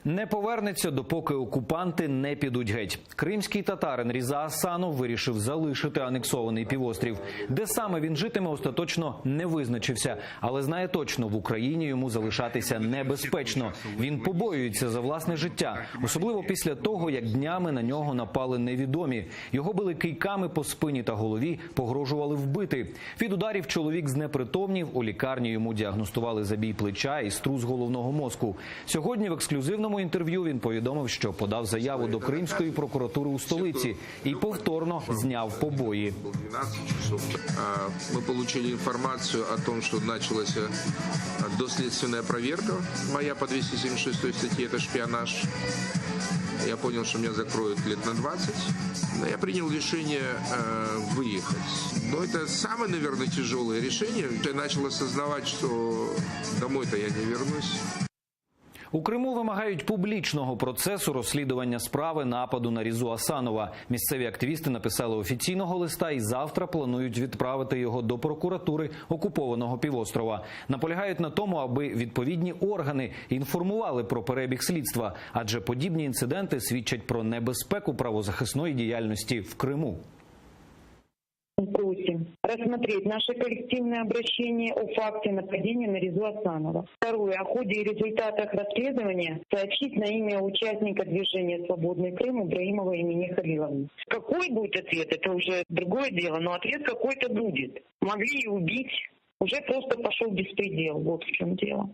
Не повернеться, допоки окупанти не підуть геть. Кримський татарин Різа Асанов вирішив залишити анексований півострів. Де саме він житиме, остаточно не визначився. Але знає точно, в Україні йому залишатися небезпечно. Він побоюється за власне життя. Особливо після того, як днями на нього напали невідомі. Його били кийками по спині та голові, погрожували вбити. Від ударів чоловік знепритомнів, у лікарні йому діагностували забій плеча і струс головного мозку. Сьогодні в ексклюзивному інтерв'ю він повідомив, що подав заяву до Кримської прокуратури у столиці і повторно зняв побої. Ми отримали інформацію про те, що почалася дослідственна перевірка моя по 276 статті, це шпіонаж. Я понял, что меня закроют лет на 20, но я принял решение выехать. Но это самое, наверное, тяжелое решение. Я начал осознавать, что домой-то я не вернусь. У Криму вимагають публічного процесу розслідування справи нападу на Різу Асанова. Місцеві активісти написали офіційного листа і завтра планують відправити його до прокуратури окупованого півострова. Наполягають на тому, аби відповідні органи інформували про перебіг слідства, адже подібні інциденти свідчать про небезпеку правозахисної діяльності в Криму. Просим рассмотреть наше коллективное обращение о факте нападения на Ризу Асанова. Второе. О ходе и результатах расследования сообщить на имя участника движения «Свободный Крым» Ибраимова Эмине Халиловны. Какой будет ответ, это уже другое дело, но ответ какой-то будет. Могли и убить, уже просто пошел беспредел, вот в чем дело.